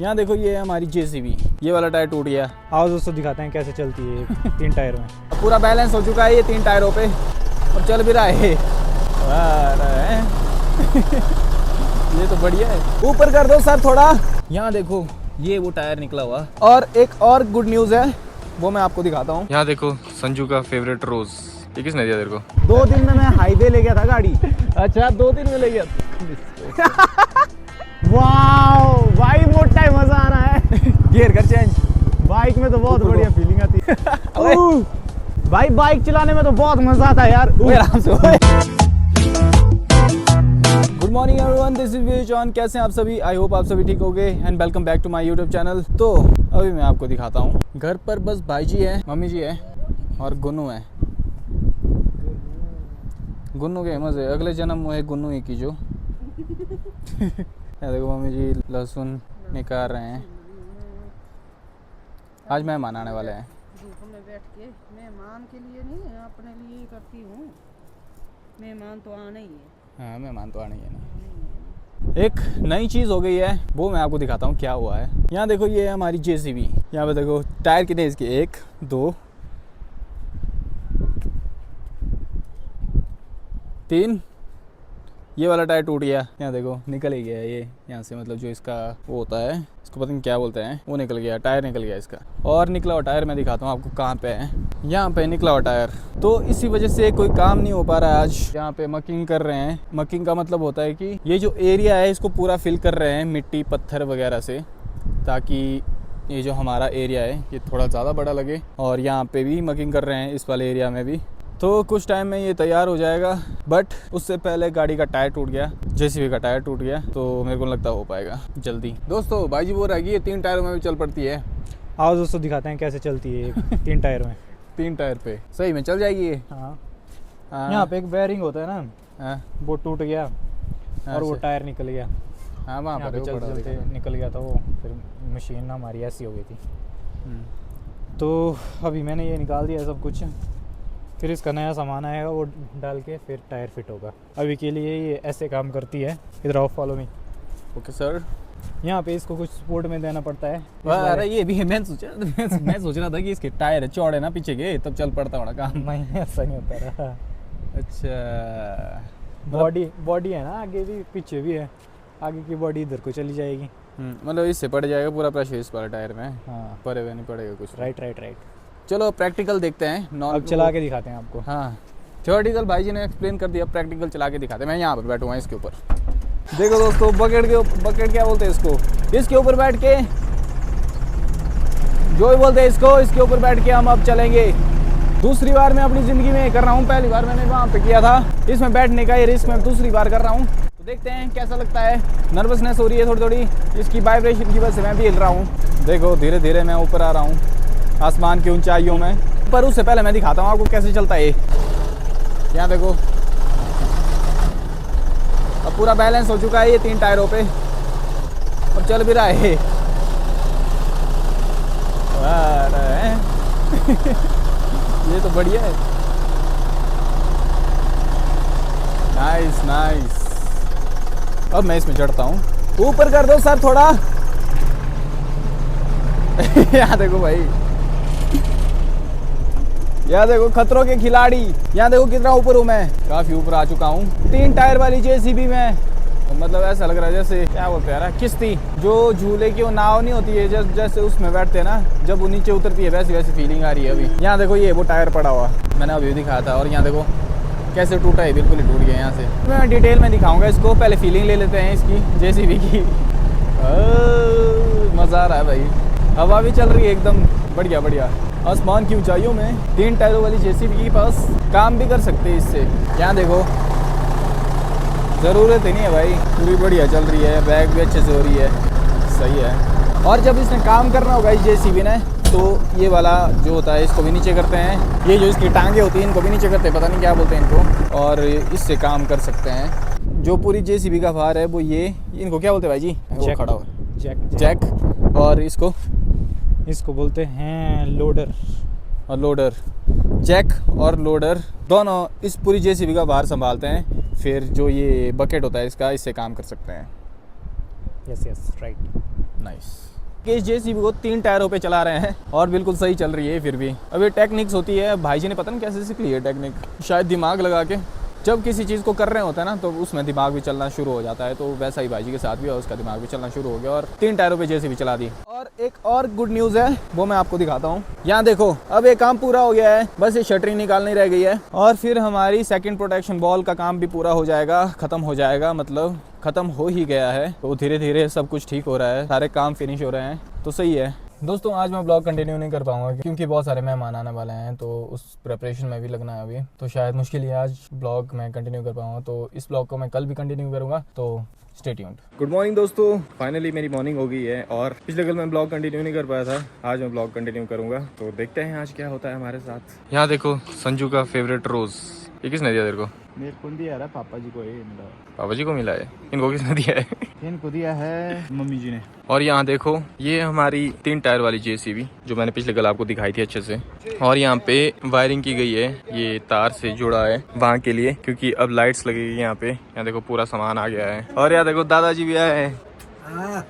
यहाँ देखो ये है हमारी जेसीबी, ये वाला टायर टूट गया। आओ दोस्तों दिखाते हैं कैसे चलती है 3 टायर में। पूरा बैलेंस हो चुका है ये 3 टायरों पे और चल भी रहा है। ये तो बढ़िया है। ऊपर कर दो सर थोड़ा। यहाँ देखो ये वो टायर निकला हुआ। और एक और गुड न्यूज़ है, वो मैं आपको दिखाता हूँ। यहाँ देखो संजू का फेवरेट रोज, ये किसने दिया तेरे को? 2 दिन में मैं हाईवे ले गया था गाड़ी। अच्छा 2 दिन में ले गया। वाओ भाई मोटा है, मजा आ रहा है। गियर कर चेंज। बाइक में तो बहुत बढ़िया फीलिंग आती है। भाई बाइक चलाने में तो बहुत मजा आता है यार। आराम से। Good morning everyone, this is Veer John. कैसे हैं आप सभी? आई होप आप सभी ठीक होंगे and welcome back to my YouTube channel. तो अभी मैं आपको दिखाता हूँ, घर पर बस भाई जी है, मम्मी जी है और गुन्नू है। गुन्नू के मजे, अगले जन्म वो है गुन्नू ही की जो। देखो मम्मी जी लहसुन निकाल रहे हैं। आज मेहमान आने वाले हैं। धूप में बैठ के मेहमान के लिए नहीं, अपने लिए ही करती हूँ। मेहमान तो आना ही है। हाँ मेहमान तो आने ही है ना। एक नई चीज़ हो गई है, वो मैं आपको दिखाता हूँ क्या हुआ है। यहाँ देखो ये है हमारी जेसीबी। यहाँ पे देखो टायर कितने इसके, 1 2 3। ये वाला टायर टूट गया। यहाँ देखो निकल ही गया ये यहाँ से, मतलब जो इसका वो होता है, इसको पता नहीं क्या बोलते हैं, वो निकल गया, टायर निकल गया इसका। और निकला हुआ टायर मैं दिखाता हूँ आपको कहाँ पे है। यहाँ पे निकला हुआ टायर, तो इसी वजह से कोई काम नहीं हो पा रहा है आज। यहाँ पे मकिंग कर रहे हैं। मकिंग का मतलब होता है कि ये जो एरिया है इसको पूरा फिल कर रहे हैं मिट्टी पत्थर वगैरह से, ताकि ये जो हमारा एरिया है ये थोड़ा ज़्यादा बड़ा लगे। और यहाँ पे भी मकिंग कर रहे हैं, इस वाले एरिया में भी। तो कुछ टाइम में ये तैयार हो जाएगा, बट उससे पहले गाड़ी का टायर टूट गया, जेसीबी का टायर टूट गया, तो मेरे को लगता हो पाएगा जल्दी। दोस्तों भाई जी बोल रहा है कि ये 3 टायरों में भी चल पड़ती है। आओ दोस्तों दिखाते हैं कैसे चलती है 3 टायर में। 3 टायर पे सही में चल जाएगी ये। हाँ हाँ। यहाँ पे एक बेयरिंग होता है ना, हाँ, वो टूट गया और वो अच्छा। टायर निकल गया। हाँ वहाँ यहाँ पर पे वो पड़ा चलते देखा चलते निकल गया था वो, फिर मशीन ना हमारी ऐसी हो गई थी। हम्म। तो अभी मैंने ये निकाल दिया सब कुछ, फिर इसका नया सामान आएगा, वो डाल के फिर टायर फिट होगा। अभी के लिए ये ऐसे काम करती है। इधर आओ, फॉलो मी। Okay sir. यहाँ पे इसको कुछ सपोर्ट में देना पड़ता है। अरे ये भी है, मैं सोच रहा था कि इसके टायर है चौड़े ना पीछे के, तब चल पड़ता होगा काम। नहीं ऐसा नहीं होता रहा। अच्छा बॉडी है ना, आगे भी पीछे भी है, आगे की बॉडी इधर को चली जाएगी। मतलब इससे पड़ जाएगा पूरा प्रेशर इस वाले टायर में। हाँ पड़े हुए नहीं पड़ेगा कुछ। राइट। चलो प्रैक्टिकल देखते हैं। अब चला के दिखाते हैं आपको। हाँ थ्योरेटिकल भाई जी ने एक्सप्लेन कर दिया, प्रैक्टिकल चला के दिखाते हैं। मैं यहाँ पर बैठूँगा इसके ऊपर। देखो दोस्तों बकेट क्या बोलते हैं इसको, इसके ऊपर बैठ के जो भी बोलते हैं इसको, इसके ऊपर बैठ के हम अब चलेंगे। दूसरी बार मैं अपनी ज़िंदगी में कर रहा हूँ, पहली बार मैंने वहाँ पे किया था। इसमें बैठने का ये रिस्क मैं दूसरी बार कर रहा हूँ, तो देखते हैं कैसा लगता है। नर्वसनेस हो रही है थोड़ी, इसकी वाइब्रेशन की वजह से मैं भी हिल रहा हूँ। देखो धीरे धीरे मैं ऊपर आ रहा हूँ आसमान की ऊंचाइयों में। पर उससे पहले मैं दिखाता हूँ आपको कैसे चलता है ये। यहाँ देखो अब पूरा बैलेंस हो चुका है ये 3 टायरों पे और चल भी रहा है। ये तो बढ़िया है। नाइस। अब मैं इसमें चढ़ता हूँ। ऊपर कर दो सर थोड़ा। यहाँ देखो भाई, यहाँ देखो खतरों के खिलाड़ी। यहाँ देखो कितना ऊपर हूँ मैं, काफी ऊपर आ चुका हूँ 3 टायर वाली जेसीबी में। तो मतलब ऐसा लग रहा है जैसे क्या बोलते हैं यार, किश्ती जो झूले की वो नाव नहीं होती है, जैसे उसमें बैठते हैं ना, जब वो नीचे उतरती है वैसी फीलिंग आ रही है अभी। यहाँ देखो ये वो टायर पड़ा हुआ मैंने अभी दिखाया था, और यहाँ देखो कैसे टूटा है, बिल्कुल ही टूट गया यहाँ से। मैं डिटेल में दिखाऊंगा इसको, पहले फीलिंग ले लेते हैं इसकी जेसीबी की। मज़ा आ रहा है भाई, हवा भी चल रही है एकदम बढ़िया। आसमान की ऊंचाइयों में 3 टायरों वाली जेसीबी के पास काम भी कर सकते हैं इससे। यहाँ देखो ज़रूरत ही नहीं है भाई, पूरी बढ़िया चल रही है, बैग भी अच्छे से हो रही है, सही है। और जब इसने काम करना होगा इस जेसीबी ने, तो ये वाला जो होता है इसको भी नीचे करते हैं, ये जो इसकी टांगे होती हैं इनको भी नीचे करते हैं, पता नहीं क्या बोलते हैं इनको, और इससे काम कर सकते हैं। जो पूरी जेसीबी का भार है वो ये, इनको क्या बोलते हैं भाई जी? वो खड़ा हो जैक। और इसको बोलते हैं लोडर। और लोडर, जैक और लोडर दोनों इस पूरी जेसीबी का भार संभालते हैं। फिर जो ये बकेट होता है इसका, इससे काम कर सकते हैं। Yes right. नाइस। इस जेसीबी को 3 टायरों पे चला रहे हैं और बिल्कुल सही चल रही है। फिर भी अब ये टेक्निक्स होती है, भाई जी ने पता नहीं कैसे सीख ली है टेक्निक, शायद दिमाग लगा के। जब किसी चीज़ को कर रहे होते हैं ना तो उसमें दिमाग भी चलना शुरू हो जाता है, तो वैसा ही भाई जी के साथ भी, और उसका दिमाग भी चलना शुरू हो गया और 3 टायरों पे जेसीबी चला दी। और एक और गुड न्यूज़ है, वो मैं आपको दिखाता हूँ। यहाँ देखो, अब ये काम पूरा हो गया है, बस ये शटरिंग निकालनी रह गई है और फिर हमारी सेकंड प्रोटेक्शन बॉल का काम भी पूरा हो जाएगा, ख़त्म हो जाएगा, मतलब ख़त्म हो ही गया है। तो धीरे धीरे सब कुछ ठीक हो रहा है, सारे काम फिनिश हो रहे हैं, तो सही है। दोस्तों आज मैं ब्लॉग कंटिन्यू नहीं कर पाऊंगा क्योंकि बहुत सारे मेहमान आने वाले हैं, तो उस प्रिपरेशन में भी लगना है अभी, तो शायद मुश्किल ही आज ब्लॉग मैं कंटिन्यू कर पाऊंगा। तो इस ब्लॉग को मैं कल भी कंटिन्यू करूंगा, तो स्टे ट्यून्ड। गुड मॉर्निंग दोस्तों, फाइनली मेरी मॉर्निंग हो गई है और पिछले कल मैं ब्लॉग कंटिन्यू नहीं कर पाया था, आज मैं ब्लॉग कंटिन्यू करूंगा, तो देखते हैं आज क्या होता है हमारे साथ। यहाँ देखो संजू का फेवरेट रोज, ये किसने दिया तेरे को? मेरे को दिया है पापा जी को, ये मिला, पापा जी को मिला है। इनको किसने दिया है? इनको दिया है मम्मी जी ने। और यहाँ देखो, ये हमारी 3 टायर वाली जेसीबी जो मैंने पिछले कल आपको दिखाई थी अच्छे से, और यहाँ पे वायरिंग की गई है, ये तार से जुड़ा है वहाँ के लिए, क्योंकि अब लाइट्स लगेगी यहाँ पे। यहाँ देखो पूरा सामान आ गया है, और यहाँ देखो दादाजी भी आए हैं।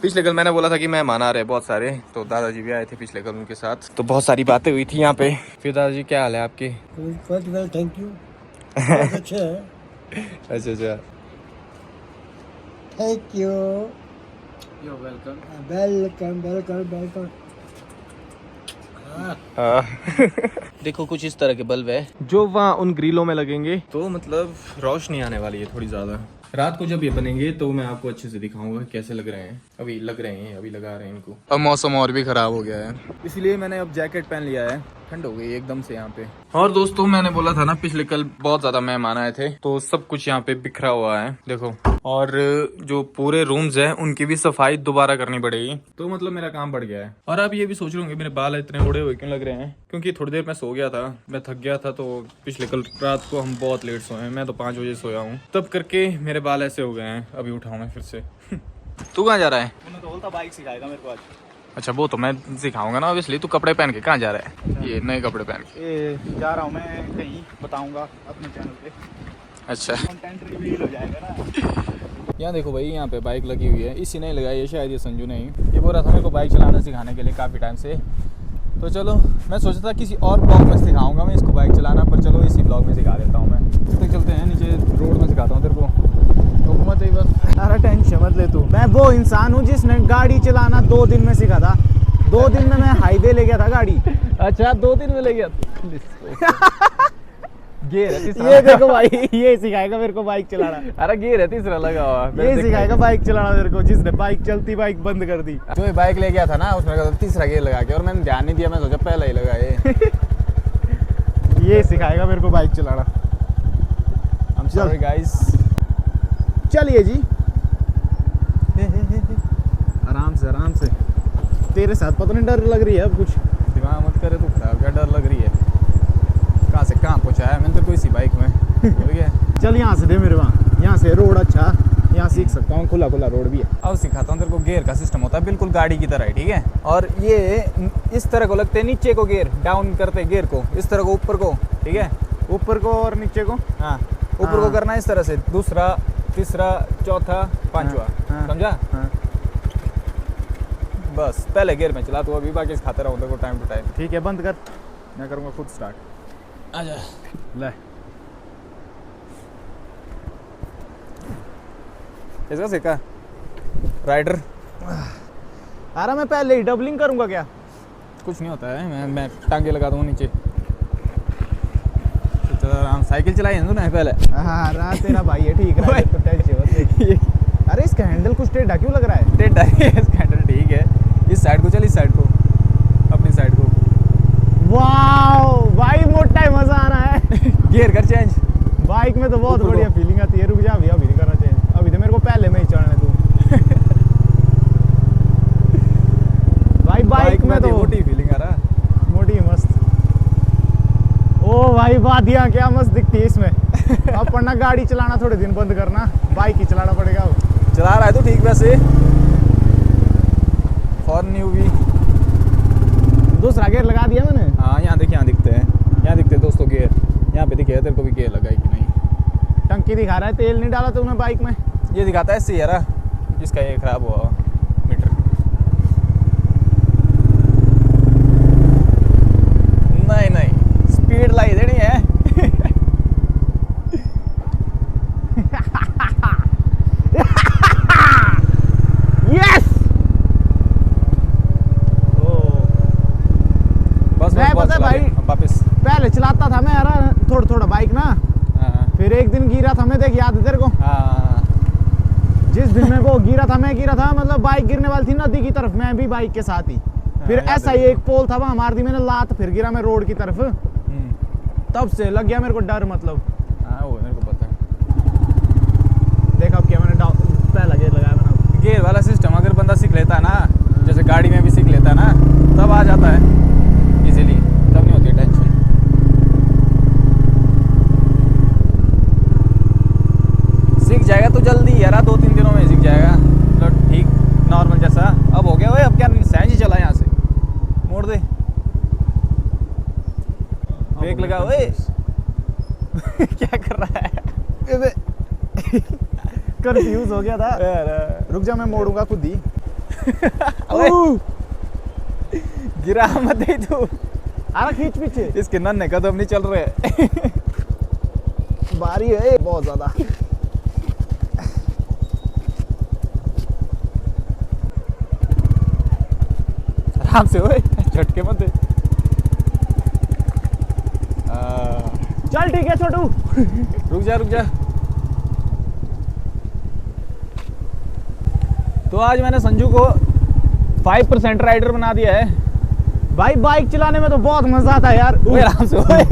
पिछले कल मैंने बोला था कि मेहमान आ रहे हैं बहुत सारे, तो दादाजी भी आए थे पिछले कल उनके साथ, तो बहुत सारी बातें हुई थी यहाँ पे। फिर दादाजी क्या हाल है आपके? थैंक यू, अच्छा है। अच्छा अच्छा, thank you, you welcome. Welcome welcome welcome. देखो कुछ इस तरह के बल्ब है जो वहाँ उन ग्रिलों में लगेंगे, तो मतलब रोशनी आने वाली है थोड़ी ज़्यादा। रात को जब ये बनेंगे तो मैं आपको अच्छे से दिखाऊंगा कैसे लग रहे हैं। अभी लग रहे हैं, अभी लगा रहे हैं इनको। अब मौसम और भी खराब हो गया है, इसलिए मैंने अब जैकेट पहन लिया है, ठंड हो गई एकदम से यहाँ पे। और दोस्तों मैंने बोला था ना पिछले कल बहुत ज्यादा मेहमान आए थे, तो सब कुछ यहाँ पे बिखरा हुआ है देखो, और जो पूरे रूम्स हैं उनकी भी सफाई दोबारा करनी पड़ेगी, तो मतलब मेरा काम बढ़ गया है। और आप ये भी सोच रहे होंगे मेरे बाल इतने उड़े हुए क्यों लग रहे हैं, क्योंकि थोड़ी देर मैं सो गया था, मैं थक गया था, तो पिछले कल रात को हम बहुत लेट सोए हैं, मैं तो 5 बजे सोया हूँ, तब करके मेरे बाल ऐसे हो गए हैं। अभी उठाऊँ मैं फिर से। तू कहाँ जा रहा है? उन्होंने तो बोलता बाइक सिखाएगा मेरे को आज। अच्छा वो तो मैं सिखाऊंगा ना, ऑब्वियसली। तू कपड़े पहन के कहाँ जा रहा है? ये नए कपड़े पहन के? ये जा रहा हूँ मैं कहीं, बताऊंगा अपने चैनल पे। अच्छा, कंटेंट रिवील हो जाएगा ना। यहाँ देखो भाई, यहाँ पे बाइक लगी हुई है, इसी ने लगाई है शायद, ये संजू ने ही। ये बोल रहा था मेरे को बाइक चलाना सिखाने के लिए काफ़ी टाइम से, तो चलो मैं सोचा था किसी और ब्लॉग में सिखाऊंगा मैं इसको बाइक चलाना, पर चलो इसी ब्लॉग में सिखा देता हूँ मैं। तो चलते हैं नीचे, रोड में सिखाता हूँ तेरे को, तो मत ही बस। अरे टेंशन मत ले तू, मैं वो इंसान हूँ जिसने गाड़ी चलाना 2 दिन में सीखा था। 2 दिन में मैं हाईवे ले गया था गाड़ी। अच्छा 2 दिन में ले गया? गियर है तीसरा। ये देखो भाई, ये सिखाएगा मेरे को बाइक चलाना। अरे गियर है तीसरा लगा हुआ, ये सिखाएगा बाइक चलाना मेरे को, जिसने बाइक चलती बाइक बंद कर दी। जो ये बाइक ले गया था ना उसमें लगा था तीसरा गियर लगा के, और मैंने ध्यान नहीं दिया, मैं सोचा पहले ही लगा ये सिखाएगा मेरे को बाइक चलाना। हम सॉरी गाइस। चलिए जी, आराम से आराम से। तेरे साथ पता नहीं डर लग रही है अब कुछ। दिमाग मत करे तू खराब, क्या डर लग रही है? कहाँ से कहाँ पहुँचा है मैंने तो कोई सी बाइक में, हो गया। चल यहाँ से दे मेरे, वहाँ यहाँ से रोड अच्छा, यहाँ सीख सकता हूँ, खुला खुला रोड भी है। अब सिखाता हूँ तेरे को। गियर का सिस्टम होता है बिल्कुल गाड़ी की तरह है, ठीक है? और ये इस तरह को लगते हैं, नीचे को गियर डाउन करते हैं, गियर को इस तरह को, ऊपर को, ठीक है? ऊपर को और नीचे को। हाँ, ऊपर को करना है इस तरह से, दूसरा, तीसरा, चौथा, पांचवा, हाँ। समझा? हाँ। बस पहले गियर में चला, तो अभी बाकी सिखाते रहूँ तेरे को टाइम टू टाइम। ठीक है, बंद कर, मैं करूँगा खुद स्टार्ट। आजा ले, इसका सीखा राइडर। अरे मैं पहले ही डबलिंग करूँगा क्या? कुछ नहीं होता है, मैं टांगे लगा दूँगा नीचे। तो आराम, साइकिल चलाई है ना पहले। हाँ रहा तेरा भाई है, ठीक है, तो टेंशन मत ले। अरे इसका हैंडल कुछ टेढ़ा क्यों लग रहा है? टेढ़ा है इसका हैंडल, ठीक है? इस साइड को चल, इस साइड को, अपनी साइड को। वाओ भाई, मोटा है, मजा आ रहा है। गियर कर चेंज। बाइक में तो बहुत ऊपर बढ़िया फीलिंग आती है। रुक जा, अभी नहीं करना चाहिए, अभी तो मेरे को पहले में ही चढ़ना है तू। भाई बाइक में तो मोटी फीलिंग आ रहा, मोटी मस्त। ओ भाई वादियाँ क्या मस्त दिखती है इसमें। अब पढ़ना, गाड़ी चलाना थोड़े दिन बंद करना, बाइक ही चलाना पड़ेगा अब। चला रहा है तो ठीक वैसे, फॉर न्यू भी। दूसरा गियर लगा दिया मैंने। हाँ यहाँ देखिए, यहाँ दिखते हैं, यहाँ दिखते हैं दोस्तों गियर। यहाँ पे दिखे तेरे को भी गियर लगा है कि नहीं? टंकी दिखा रहा है, तेल नहीं डाला तूने बाइक में। ये दिखाता है सी यार, जिसका ये खराब हुआ मीटर। चला भाई, ले, अब वापस। पहले चलाता था मैं यार थोड़ा थोड़ा बाइक ना, हाँ फिर एक दिन गिरा था मैं, देख याद है तेरे को? हाँ जिस दिन मैं वो गिरा था, मैं गिरा था मतलब बाइक गिरने वाली थी नदी की तरफ, मैं भी बाइक के साथ ही। फिर याद ऐसा है। ही एक पोल था वहां मार दी मैंने लात, फिर गिरा मैं रोड की तरफ, तब से लग गया मेरे को डर मतलब। हाँ वो मेरे को पता है। देख अब क्या मैंने पहला गेयर लगाया मैंने। गियर वाला सिस्टम अगर बंदा सीख लेता है ना, जैसे गाड़ी में भी सीख लेता है ना, तब आ जाता है इजीली, तब नहीं होती टेंशन। सीख जाएगा तो जल्दी यार, 2-3 दिनों में सीख जाएगा, मतलब ठीक नॉर्मल जैसा। अब हो गया, ओए अब क्या सहज ही चला यहाँ से, मोड़ दे, ब्रेक लगा। ओए क्या कर रहा है? कंफ्यूज हो गया था। रुक जा मैं मोड़ूंगा खुद ही। ओए गिरा मत दे तू, अरे खींच पीछे, इसके नन्हे कदम नहीं चल रहे। बारी है बहुत ज्यादा। आराम से ओए, झटके मत दे। चल ठीक है छोटू। रुक जा रुक जा। तो आज मैंने संजू को 5% राइडर बना दिया है। भाई बाइक चलाने में तो बहुत मजा आता है यार। ओए आराम से ओए,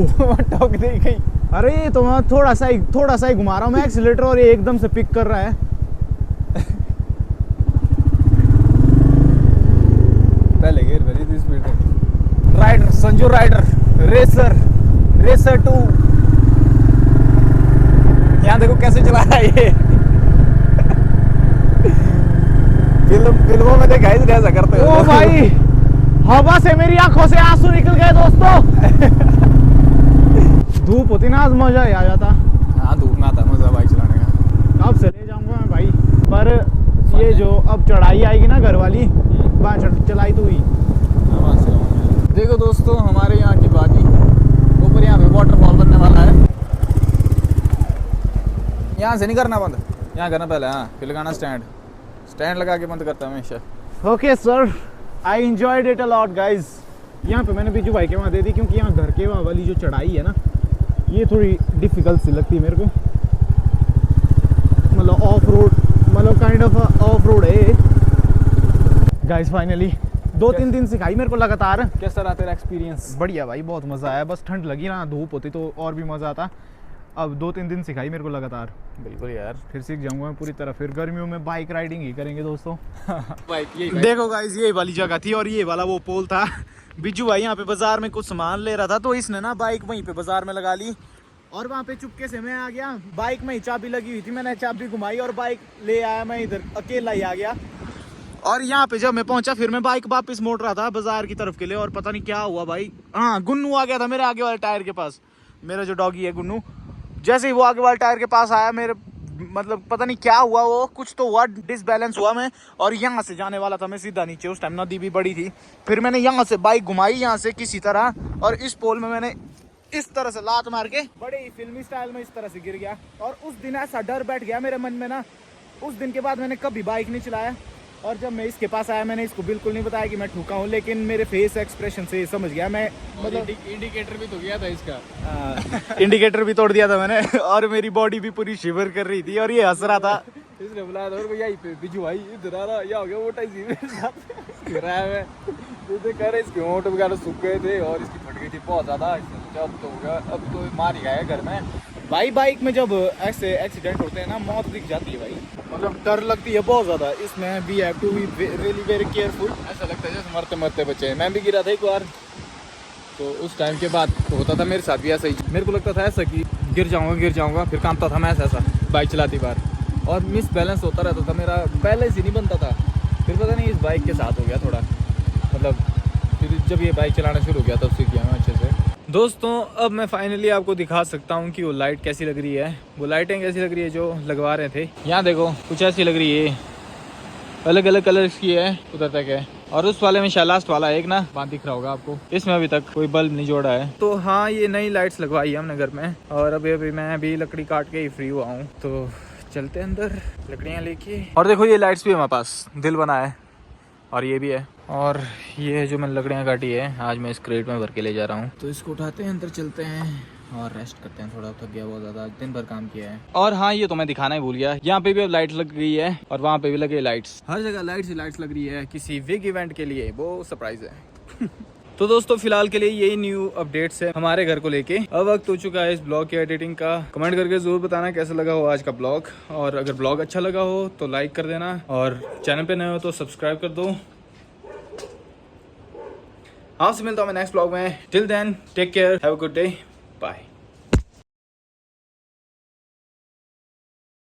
तुम ठोक दे गई। अरे ये तो मैं थोड़ा सा ही घुमा रहा हूँ मैं एक्सीलेटर, और ये एकदम से पिक कर रहा है। पहले गियर भरी थी स्पीड में। Rider Sanju rider, racer 2। यहाँ देखो कैसे चला रहा है ये। फिल्मों में देखा है ऐसा करते हो। ओ भाई, हवा से मेरी आंखों से आंसू निकल गए दोस्तों। धूप होती ना आज मजा ही आ जाता। हाँ धूप में आता मजा बाइक चलाने का। अब से ले जाऊंगा मैं भाई, पर ये जो अब चढ़ाई आएगी ना घर वाली, वहाँ चलाई तो हुई। देखो दोस्तों, हमारे यहाँ की बागी ऊपर यहाँ पे वाटरफॉल बनने वाला है। यहाँ से नहीं करना बंद, यहाँ करना पहले। हाँ फिर लगाना स्टैंड लगा के बंद करता है हमेशा। Okay sir, I enjoyed it a lot guys. यहाँ पे मैंने बिजू भाई के वहाँ दे दी, क्योंकि यहाँ घर के वहाँ वाली जो चढ़ाई है ना, ये थोड़ी डिफिकल्ट सी लगती है मेरे को। मतलब ऑफ रोड, मतलब काइंड ऑफ ऑफ रोड है गाइज। फाइनली 2-3 दिन सिखाई मेरे को लगातार। कैसा रहा तेरा एक्सपीरियंस? बढ़िया भाई, बहुत मज़ा आया। बस ठंड लगी ना, धूप होती तो और भी मज़ा आता। अब 2-3 दिन सिखाई मेरे को लगातार, बिल्कुल यार, फिर सीख जाऊंगा मैं पूरी तरह। फिर गर्मियों में बाइक राइडिंग ही करेंगे दोस्तों। बाइक यही देखो गाइस, ये वाली जगह थी और ये वाला वो पोल था। बिज्जू भाई यहाँ पे बाजार में कुछ सामान ले रहा था, तो इसने ना बाइक वहीं पे बाजार में लगा ली, और वहाँ पे चुपके से मैं आ गया। बाइक में ही चाबी लगी हुई थी, मैंने चाबी घुमाई और बाइक ले आया मैं इधर, अकेला ही आ गया। और यहाँ पे जब मैं पहुंचा, फिर मैं बाइक वापस मोड़ रहा था बाजार की तरफ के लिए, और पता नहीं क्या हुआ भाई। हाँ, गुन्नू आ गया था मेरे आगे वाले टायर के पास, मेरा जो डॉगी है गुन्नू। जैसे ही वो आगे वाले टायर के पास आया, मेरे मतलब पता नहीं क्या हुआ, वो कुछ तो हुआ, डिसबैलेंस हुआ मैं, और यहाँ से जाने वाला था मैं सीधा नीचे। उस टाइम नदी भी बड़ी थी। फिर मैंने यहाँ से बाइक घुमाई यहाँ से किसी तरह, और इस पोल में मैंने इस तरह से लात मार के बड़े ही फिल्मी स्टाइल में इस तरह से गिर गया। और उस दिन ऐसा डर बैठ गया मेरे मन में ना, उस दिन के बाद मैंने कभी बाइक नहीं चलाया। और जब मैं इसके पास आया, मैंने इसको बिल्कुल नहीं बताया कि मैं ठुका हूँ, लेकिन मेरे फेस एक्सप्रेशन से समझ गया मैं। मतलब इंडिकेटर भी तो गया था इसका। इंडिकेटर भी तोड़ दिया था मैंने, और मेरी बॉडी भी पूरी शिवर कर रही थी, और ये हंस रहा था। इसने बुलाया था और यहीं पे बिजू भाई इधर आ रहा, या हो गया वो टाइम गिराया मैं। तो कह रहे इसके होंठ वगैरह सूख गए थे और इसकी फट गई थी बहुत ज्यादा। अब तो हो गया, अब तो मार ही गया घर में। भाई बाइक में जब ऐसे एक्सीडेंट होते हैं ना, मौत दिख जाती है भाई, मतलब डर लगती है बहुत ज़्यादा। इसमें we have to be really very careful. ऐसा लगता है जैसे मरते मरते बचे हैं। मैं भी गिरा था एक बार, तो उस टाइम के बाद तो होता था मेरे साथ भी ऐसा ही। मेरे को लगता था ऐसा कि गिर जाऊंगा, फिर कांपता था मैं ऐसा बाइक चलाती बार, और मिस बैलेंस होता रहता था, मेरा बैलेंस ही नहीं बनता था। फिर पता नहीं इस बाइक के साथ हो गया थोड़ा, मतलब फिर जब ये बाइक चलाना शुरू हो गया तब सीख गया मैं अच्छे से। दोस्तों अब मैं फाइनली आपको दिखा सकता हूँ कि वो लाइट कैसी लग रही है, वो लाइटें कैसी लग रही है जो लगवा रहे थे। यहाँ देखो कुछ ऐसी लग रही है, अलग अलग कलर्स की है, उधर तक है। और उस वाले में शायद लास्ट वाला एक ना बात दिख रहा होगा आपको, इसमें अभी तक कोई बल्ब नहीं जोड़ा है। तो हाँ, ये नई लाइट्स लगवाई है हमने घर में, और अभी मैं अभी लकड़ी काट के ही फ्री हुआ हूँ, तो चलते अंदर लकड़ियाँ लेके। और देखो ये लाइट्स भी हमारे पास दिल बना है, और ये भी है। और ये जो मैंने लकड़ियाँ काटी है आज मैं इस क्रेट में भर के ले जा रहा हूँ। तो इसको उठाते हैं, अंदर चलते हैं और रेस्ट करते हैं। थोड़ा थक गया बहुत ज़्यादा, दिन भर काम किया है। और हाँ, ये तो मैं दिखाना ही भूल गया, यहाँ पे भी अब लाइट लग गई है और वहाँ पे भी लगे लाइट्स। हर जगह लाइट्स ही लाइट्स लग रही है किसी बिग इवेंट के लिए। वो सरप्राइज है। तो दोस्तों फिलहाल के लिए यही न्यू अपडेट्स है हमारे घर को लेके। अब वक्त हो चुका है इस ब्लॉग की एडिटिंग का। कमेंट करके जरूर बताना कैसा लगा हो आज का ब्लॉग, और अगर ब्लॉग अच्छा लगा हो तो लाइक कर देना, और चैनल पे नए हो तो सब्सक्राइब कर दो। आपसे मिलता हूँ मैं नेक्स्ट ब्लॉग में। Till then take care, have a good day.